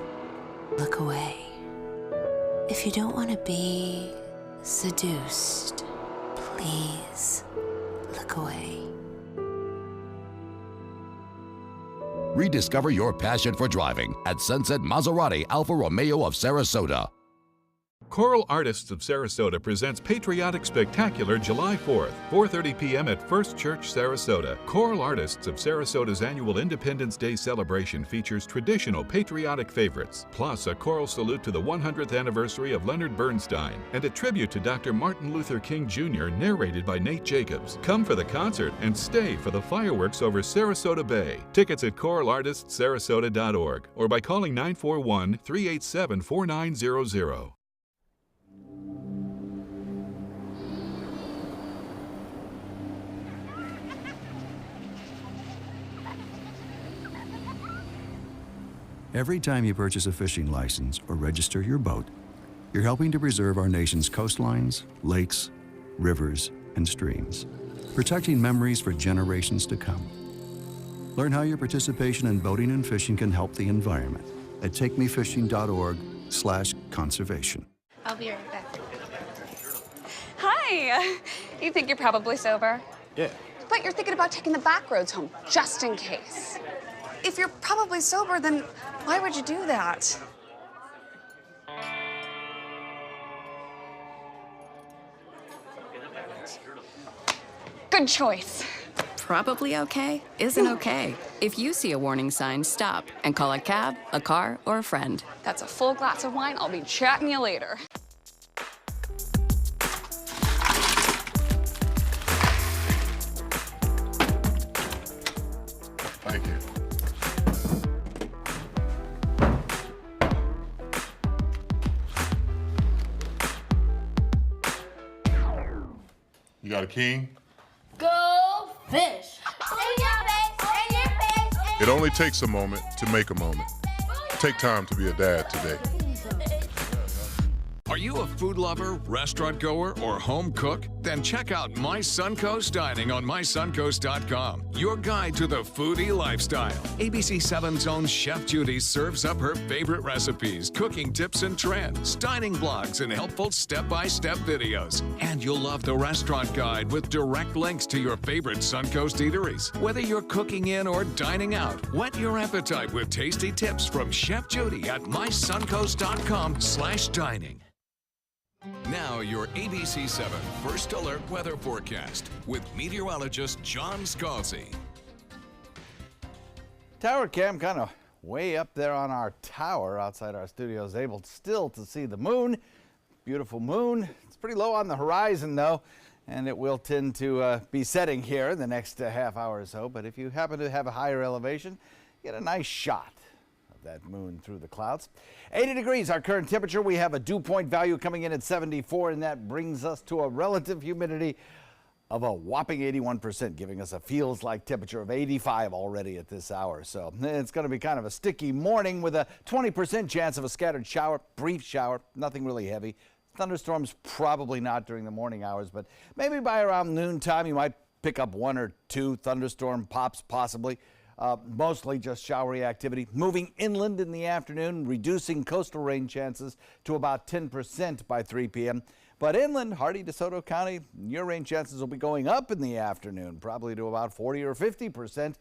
look away. If you don't want to be seduced, please look away. Rediscover your passion for driving at Sunset Maserati Alfa Romeo of Sarasota. Choral Artists of Sarasota presents Patriotic Spectacular July 4th, 4:30 p.m. at First Church, Sarasota. Choral Artists of Sarasota's annual Independence Day celebration features traditional patriotic favorites, plus a choral salute to the 100th anniversary of Leonard Bernstein, and a tribute to Dr. Martin Luther King Jr. narrated by Nate Jacobs. Come for the concert and stay for the fireworks over Sarasota Bay. Tickets at choralartistsarasota.org or by calling 941-387-4900. Every time you purchase a fishing license or register your boat, you're helping to preserve our nation's coastlines, lakes, rivers, and streams, protecting memories for generations to come. Learn how your participation in boating and fishing can help the environment at takemefishing.org/conservation. I'll be right back. Hi! You think you're probably sober? Yeah. But you're thinking about taking the back roads home, just in case. If you're probably sober, then why would you do that? Good choice. Probably okay isn't okay. If you see a warning sign, stop and call a cab, a car, or a friend. That's a full glass of wine. I'll be chatting you later. Thank you. You got a king? Go fish! In your face! In your face! It only takes a moment to make a moment. Take time to be a dad today. Are you a food lover, restaurant goer, or home cook? Then check out My Suncoast Dining on mysuncoast.com, your guide to the foodie lifestyle. ABC 7's own Chef Judy serves up her favorite recipes, cooking tips and trends, dining blogs, and helpful step-by-step videos. And you'll love the restaurant guide with direct links to your favorite Suncoast eateries. Whether you're cooking in or dining out, whet your appetite with tasty tips from Chef Judy at mysuncoast.com/dining. Now your ABC 7 First Alert Weather Forecast with meteorologist John Scalzi. Tower cam kind of way up there on our tower outside our studios, able still to see the moon. Beautiful moon. It's pretty low on the horizon though, and it will tend to be setting here in the next half hour or so. But if you happen to have a higher elevation, get a nice shot of that moon through the clouds. 80 degrees our current temperature. We have a dew point value coming in at 74, and that brings us to a relative humidity of a whopping 81%, giving us a feels like temperature of 85 already at this hour. So it's going to be kind of a sticky morning with a 20% chance of a scattered shower, brief shower, nothing really heavy. Thunderstorms probably not during the morning hours, but maybe by around noontime you might pick up one or two thunderstorm pops possibly. Mostly just showery activity. Moving inland in the afternoon, reducing coastal rain chances to about 10% by 3 p.m. But inland, Hardy, DeSoto County, your rain chances will be going up in the afternoon, probably to about 40 or 50%.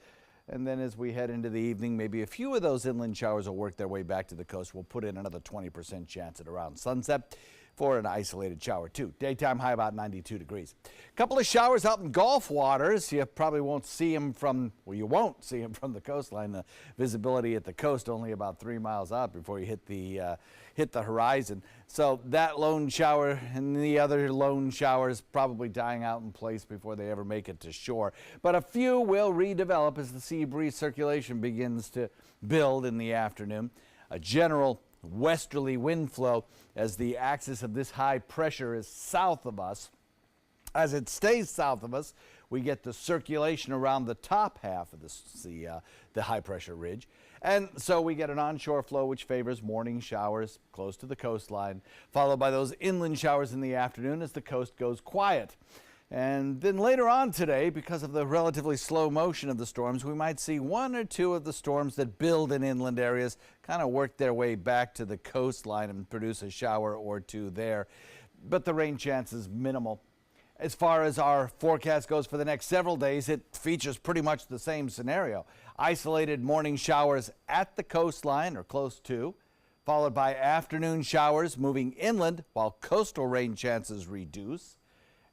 And then as we head into the evening, maybe a few of those inland showers will work their way back to the coast. We'll put in another 20% chance at around sunset for an isolated shower, too. Daytime high about 92 degrees. A couple of showers out in Gulf waters. You probably won't see them from, well, you won't see them from the coastline. The visibility at the coast only about 3 miles out before you hit the horizon. So that lone shower and the other lone showers probably dying out in place before they ever make it to shore. But a few will redevelop as the sea breeze circulation begins to build in the afternoon. A general westerly wind flow as the axis of this high pressure is south of us. As it stays south of us, we get the circulation around the top half of the high pressure ridge. And so we get an onshore flow which favors morning showers close to the coastline, followed by those inland showers in the afternoon as the coast goes quiet. And then later on today, because of the relatively slow motion of the storms, we might see one or two of the storms that build in inland areas kind of work their way back to the coastline and produce a shower or two there. But the rain chance is minimal. As far as our forecast goes for the next several days, it features pretty much the same scenario. Isolated morning showers at the coastline or close to, followed by afternoon showers moving inland while coastal rain chances reduce.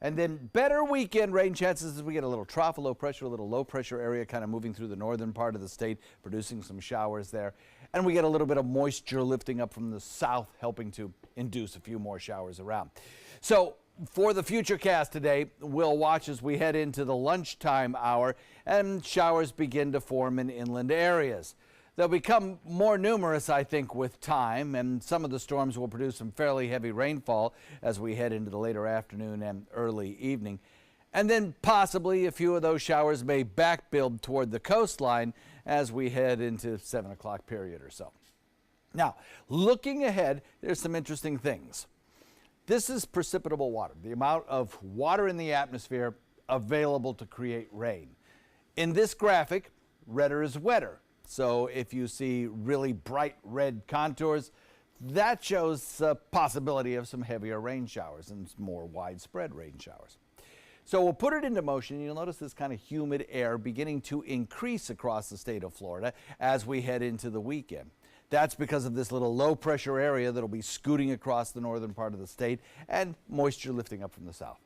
And then better weekend rain chances as we get a little trough of low pressure, a little low pressure area kind of moving through the northern part of the state, producing some showers there. And we get a little bit of moisture lifting up from the south, helping to induce a few more showers around. So for the futurecast today, we'll watch as we head into the lunchtime hour and showers begin to form in inland areas. They'll become more numerous, I think, with time, and some of the storms will produce some fairly heavy rainfall as we head into the later afternoon and early evening. And then possibly a few of those showers may back build toward the coastline as we head into 7 o'clock period or so. Now, looking ahead, there's some interesting things. This is precipitable water, the amount of water in the atmosphere available to create rain. In this graphic, redder is wetter. So if you see really bright red contours, that shows a possibility of some heavier rain showers and more widespread rain showers. So we'll put it into motion. You'll notice this kind of humid air beginning to increase across the state of Florida as we head into the weekend. That's because of this little low pressure area that'll be scooting across the northern part of the state and moisture lifting up from the south.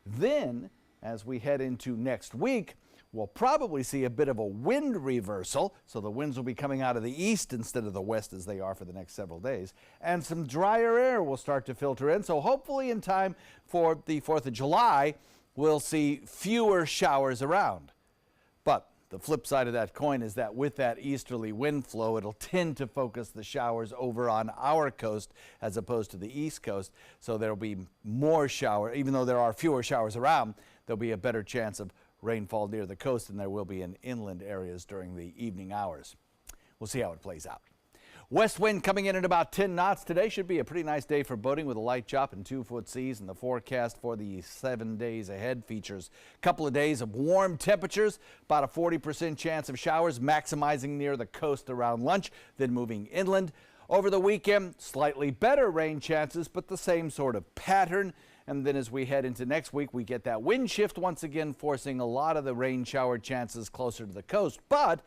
Then, as we head into next week, we'll probably see a bit of a wind reversal, so the winds will be coming out of the east instead of the west as they are for the next several days, and some drier air will start to filter in, so hopefully in time for the 4th of July, we'll see fewer showers around. But the flip side of that coin is that with that easterly wind flow, it'll tend to focus the showers over on our coast as opposed to the east coast, so there'll be more shower, even though there are fewer showers around, there'll be a better chance of rainfall near the coast than there will be in inland areas during the evening hours. We'll see how it plays out. West wind coming in at about 10 knots today. Should be a pretty nice day for boating with a light chop and 2-foot seas, and the forecast for the 7 days ahead features a couple of days of warm temperatures, about a 40% chance of showers, maximizing near the coast around lunch, then moving inland. Over the weekend, slightly better rain chances, but the same sort of pattern. And then as we head into next week, we get that wind shift once again, forcing a lot of the rain shower chances closer to the coast. But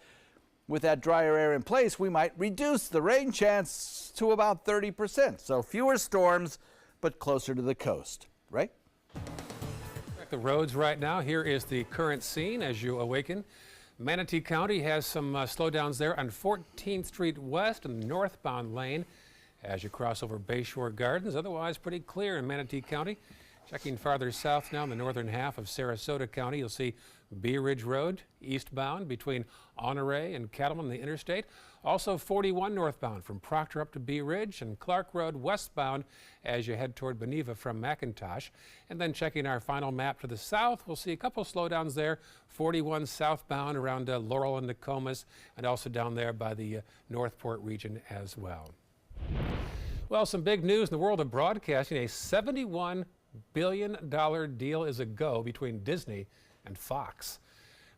with that drier air in place, we might reduce the rain chance to about 30%. So fewer storms, but closer to the coast, right? The roads right now. Here is the current scene as you awaken. Manatee County has some slowdowns there on 14th Street West in the northbound lane as you cross over Bayshore Gardens. Otherwise, pretty clear in Manatee County. Checking farther south now in the northern half of Sarasota County, you'll see Bee Ridge Road eastbound between Honoré and Cattleman, the interstate. Also 41 northbound from Proctor up to Bee Ridge, and Clark Road westbound as you head toward Beneva from McIntosh. And then checking our final map to the south, we'll see a couple slowdowns there. 41 southbound around Laurel and Nokomis, and also down there by the Northport region as well. Well, some big news in the world of broadcasting. A $71 billion deal is a go between Disney and Fox.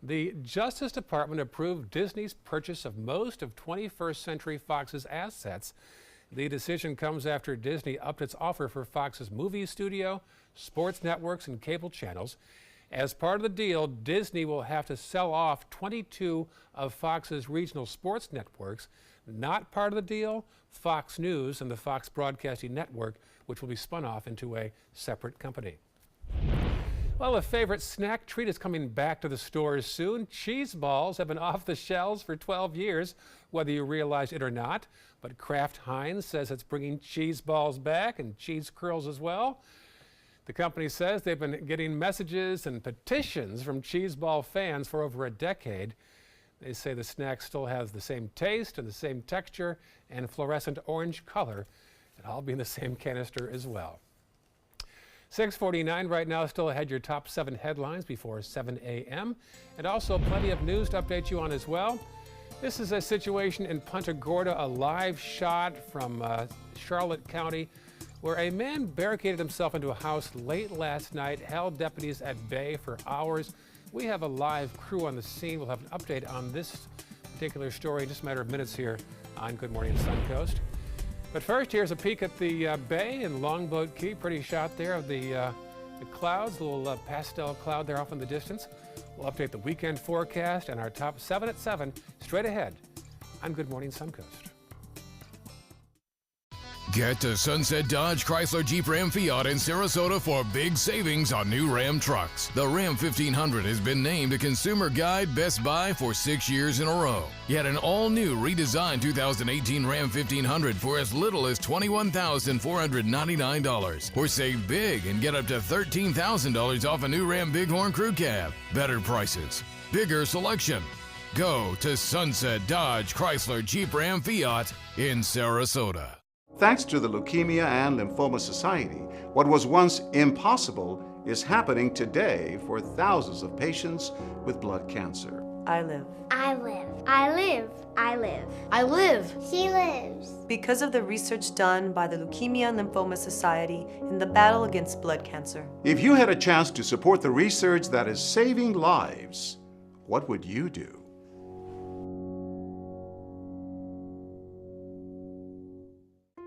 The Justice Department approved Disney's purchase of most of 21st Century Fox's assets. The decision comes after Disney upped its offer for Fox's movie studio, sports networks, and cable channels. As part of the deal, Disney will have to sell off 22 of Fox's regional sports networks. Not part of the deal, Fox News and the Fox Broadcasting Network, which will be spun off into a separate company. Well, a favorite snack treat is coming back to the stores soon. Cheese balls have been off the shelves for 12 years, whether you realize it or not. But Kraft Heinz says it's bringing cheese balls back and cheese curls as well. The company says they've been getting messages and petitions from cheese ball fans for over a decade. They say the snack still has the same taste and the same texture and fluorescent orange color, and all be in the same canister as well. 6:49 right now, still ahead your top 7 headlines before 7 a.m. and also plenty of news to update you on as well. This is a situation in Punta Gorda, a live shot from Charlotte County, where a man barricaded himself into a house late last night, held deputies at bay for hours. We have a live crew on the scene. We'll have an update on this particular story in just a matter of minutes here on Good Morning Suncoast. But first, here's a peek at the bay and Longboat Key. Pretty shot there of the clouds, a little pastel cloud there off in the distance. We'll update the weekend forecast and our top 7 at 7 straight ahead on Good Morning Suncoast. Get to Sunset Dodge Chrysler Jeep Ram Fiat in Sarasota for big savings on new Ram trucks. The Ram 1500 has been named a Consumer Guide Best Buy for 6 years in a row. Get an all-new redesigned 2018 Ram 1500 for as little as $21,499. Or save big and get up to $13,000 off a new Ram Bighorn Crew Cab. Better prices, bigger selection. Go to Sunset Dodge Chrysler Jeep Ram Fiat in Sarasota. Thanks to the Leukemia and Lymphoma Society, what was once impossible is happening today for thousands of patients with blood cancer. I live. I live. I live. I live. I live. She lives. Because of the research done by the Leukemia and Lymphoma Society in the battle against blood cancer. If you had a chance to support the research that is saving lives, what would you do?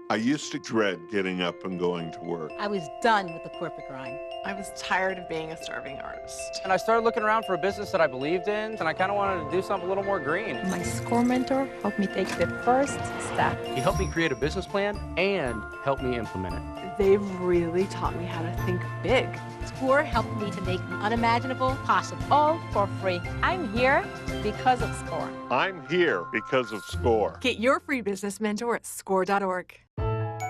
I used to dread getting up and going to work. I was done with the corporate grind. I was tired of being a starving artist. And I started looking around for a business that I believed in, and I kind of wanted to do something a little more green. My SCORE mentor helped me take the first step. He helped me create a business plan and helped me implement it. They've really taught me how to think big. SCORE helped me to make the unimaginable possible, all for free. I'm here because of SCORE. I'm here because of SCORE. Get your free business mentor at score.org.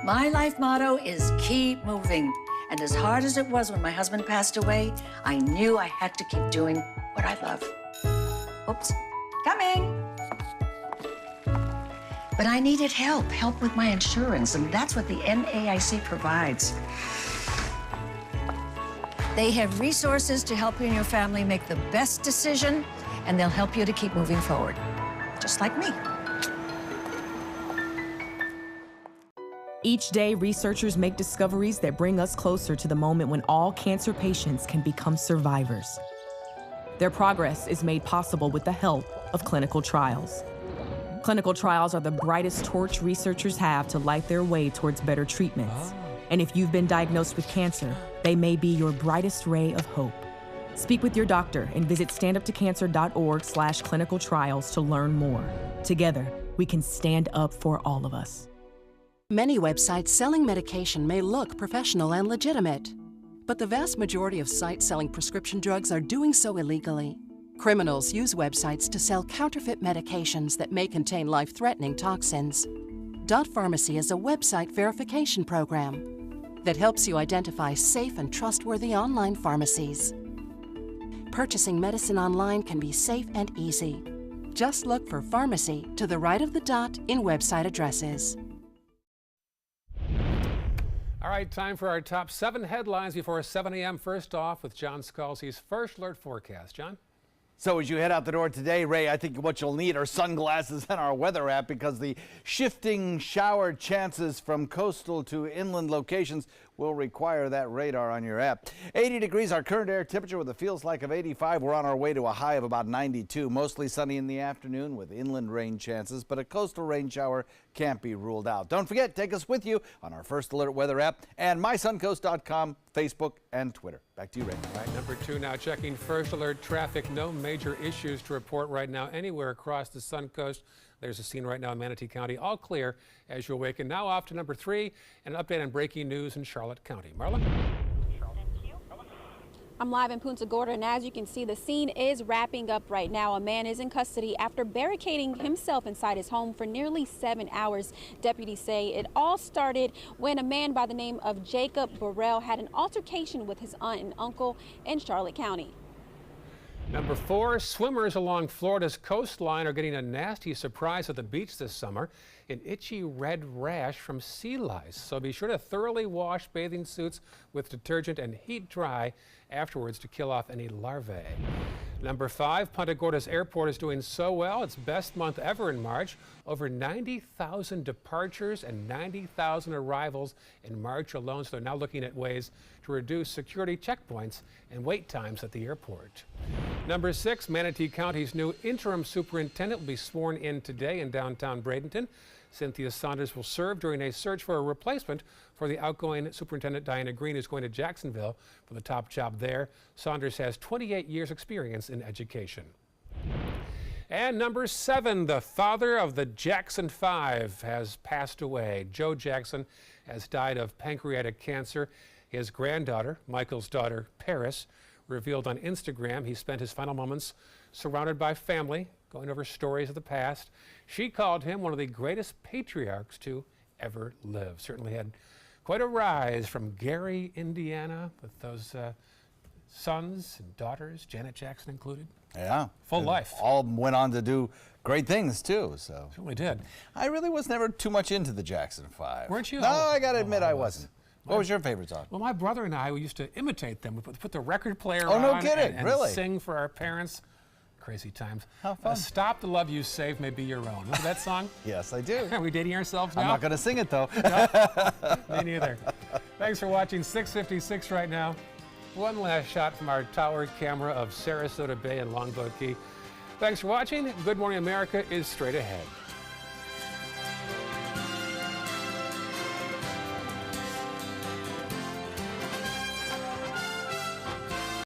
My life motto is keep moving. And as hard as it was when my husband passed away, I knew I had to keep doing what I love. Oops, coming. But I needed help with my insurance, and that's what the NAIC provides. They have resources to help you and your family make the best decision, and they'll help you to keep moving forward, just like me. Each day, researchers make discoveries that bring us closer to the moment when all cancer patients can become survivors. Their progress is made possible with the help of clinical trials. Clinical trials are the brightest torch researchers have to light their way towards better treatments. And if you've been diagnosed with cancer, they may be your brightest ray of hope. Speak with your doctor and visit standuptocancer.org/clinical trials to learn more. Together, we can stand up for all of us. Many websites selling medication may look professional and legitimate, but the vast majority of sites selling prescription drugs are doing so illegally. Criminals use websites to sell counterfeit medications that may contain life-threatening toxins. Dot Pharmacy is a website verification program that helps you identify safe and trustworthy online pharmacies. Purchasing medicine online can be safe and easy. Just look for pharmacy to the right of the dot in website addresses. All right, time for our top 7 headlines before 7 a.m. First off with John Scalzi's First Alert Forecast. John? So as you head out the door today, Ray, I think what you'll need are sunglasses and our weather app, because the shifting shower chances from coastal to inland locations will require that radar on your app. 80 degrees our current air temperature with a feels like of 85. We're on our way to a high of about 92. Mostly sunny in the afternoon with inland rain chances, but a coastal rain shower can't be ruled out. Don't forget, take us with you on our First Alert weather app and mysuncoast.com, Facebook, and Twitter. Back to you, Ray. All right, number 2 now, checking First Alert traffic. No major issues to report right now anywhere across the Suncoast. There's a scene right now in Manatee County, all clear as you awaken. Now off to number 3, an update on breaking news in Charlotte County. Marla? I'm live in Punta Gorda, and as you can see, the scene is wrapping up right now. A man is in custody after barricading himself inside his home for nearly 7 hours. Deputies say it all started when a man by the name of Jacob Burrell had an altercation with his aunt and uncle in Charlotte County. Number 4, swimmers along Florida's coastline are getting a nasty surprise at the beach this summer, an itchy red rash from sea lice. So be sure to thoroughly wash bathing suits with detergent and heat dry afterwards to kill off any larvae. Number 5, Punta Gorda's airport is doing so well. Its best month ever in March. Over 90,000 departures and 90,000 arrivals in March alone. So they're now looking at ways to reduce security checkpoints and wait times at the airport. Number 6, Manatee County's new interim superintendent will be sworn in today in downtown Bradenton. Cynthia Saunders will serve during a search for a replacement for the outgoing superintendent Diana Green, who's going to Jacksonville for the top job there. Saunders has 28 years experience in education. And number 7, the father of the Jackson 5 has passed away. Joe Jackson has died of pancreatic cancer. His granddaughter, Michael's daughter, Paris, revealed on Instagram he spent his final moments surrounded by family, going over stories of the past. She called him one of the greatest patriarchs to ever live. Certainly had quite a rise from Gary, Indiana, with those sons and daughters, Janet Jackson included. Yeah. Full life. All went on to do great things, too. So certainly did. I really was never too much into the Jackson 5. Weren't you? No, I got to admit I wasn't. What was your favorite song? Well, my brother and I, we used to imitate them. We put the record player on no kidding. And really? Sing for our parents. Crazy times. How fun. Stop the love you save may be your own. Remember that song? Yes, I do. Are we dating ourselves now? I'm not going to sing it, though. No, me neither. Thanks for watching 656 right now. One last shot from our tower camera of Sarasota Bay and Longboat Key. Thanks for watching. Good Morning America is straight ahead.